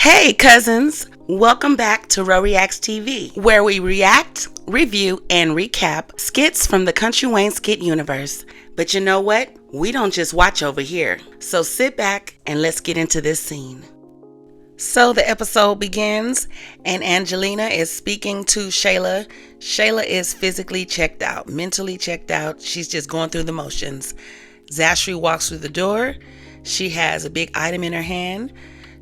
Hey cousins, welcome back to Reactz TV, where we react, review, and recap skits from the Kountry Wayne Skit Universe. But you know what? We don't just watch over here. So sit back and let's get into this scene. So the episode begins and Angelina is speaking to Shayla. Shayla is physically checked out, mentally checked out. She's just going through the motions. Zashery walks through the door. She has a big item in her hand.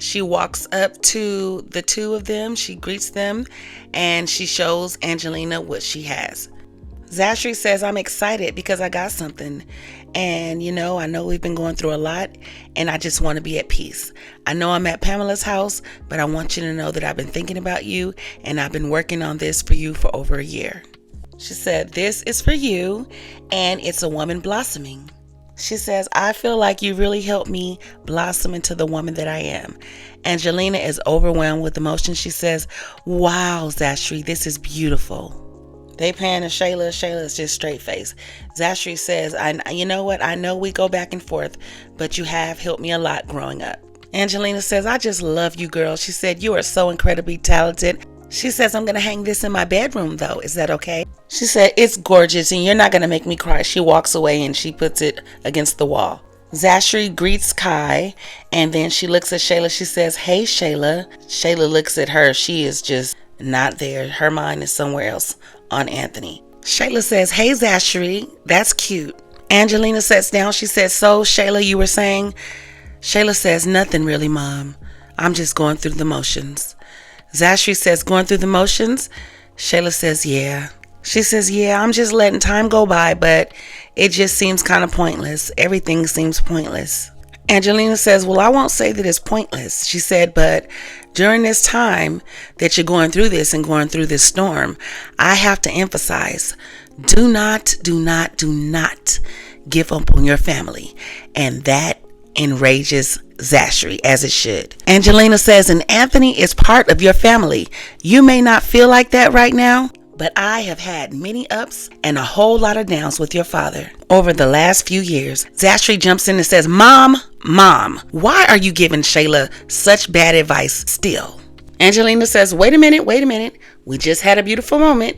She walks up to the two of them, she greets them, and she shows Angelina what she has. Zashery says, I'm excited because I got something. And I know we've been going through a lot, and I just want to be at peace. I know I'm at Pamela's house, but I want you to know that I've been thinking about you, and I've been working on this for you for over a year. She said, this is for you, and it's a woman blossoming. She says, I feel like you really helped me blossom into the woman that I am. Angelina is overwhelmed with emotion. She says, wow, Zashery, this is beautiful. They pan to Shayla. Shayla is just straight face. Zashery says, you know what? I know we go back and forth, but you have helped me a lot growing up. Angelina says, I just love you, girl. She said, you are so incredibly talented. She says, I'm going to hang this in my bedroom, though. Is that okay? She said, it's gorgeous and you're not going to make me cry. She walks away and she puts it against the wall. Zashery greets Kai and then she looks at Shayla. She says, hey, Shayla. Shayla looks at her. She is just not there. Her mind is somewhere else on Anthony. Shayla says, hey, Zashery. That's cute. Angelina sits down. She says, so, Shayla, you were saying? Shayla says, nothing really, Mom. I'm just going through the motions. Zashery says, going through the motions? Shayla says, yeah. She says, yeah, I'm just letting time go by, but it just seems kind of pointless. Everything seems pointless. Angelina says, well, I won't say that it's pointless. She said, but during this time that you're going through this and going through this storm, I have to emphasize, do not give up on your family. And that enrages Zashery, as it should. Angelina says, and Anthony is part of your family. You may not feel like that right now, but I have had many ups and a whole lot of downs with your father over the last few years. Zashery jumps in and says, Mom, why are you giving Shayla such bad advice still? Angelina says, wait a minute. We just had a beautiful moment.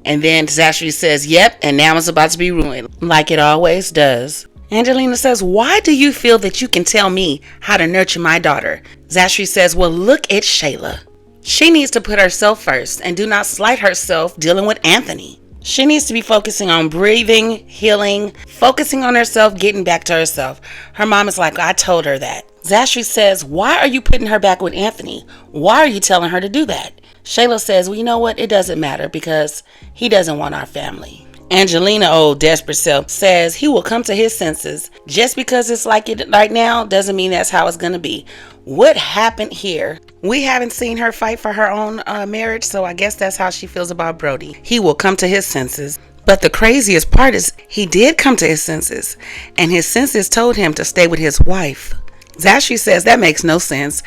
And then Zashery says, yep, and now it's about to be ruined, like it always does. Angelina says, why do you feel that you can tell me how to nurture my daughter? Zashery says, well, look at Shayla. She needs to put herself first and do not slight herself dealing with Anthony. She needs to be focusing on breathing, healing, focusing on herself, getting back to herself. Her mom is like, I told her that. Zashery says, why are you putting her back with Anthony? Why are you telling her to do that? Shayla says, well, you know what? It doesn't matter because he doesn't want our family. Angelina, old desperate self, says he will come to his senses. Just because it's like it right now doesn't mean that's how it's going to be. What happened here? We haven't seen her fight for her own marriage, so I guess that's how she feels about Brody. He will come to his senses. But the craziest part is he did come to his senses, and his senses told him to stay with his wife. Zashery says that makes no sense.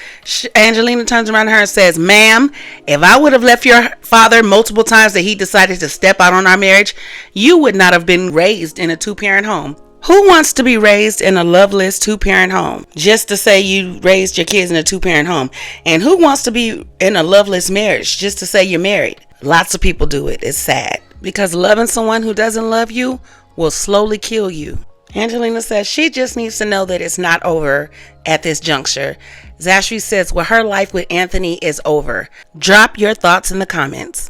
Angelina turns around to her and says, ma'am, if I would have left your father multiple times that he decided to step out on our marriage, you would not have been raised in a two-parent home. Who wants to be raised in a loveless two-parent home? Just to say you raised your kids in a two-parent home. And who wants to be in a loveless marriage just to say you're married? Lots of people do it. It's sad. Because loving someone who doesn't love you will slowly kill you. Angelina says she just needs to know that it's not over at this juncture. Zashery says, well, her life with Anthony is over. Drop your thoughts in the comments.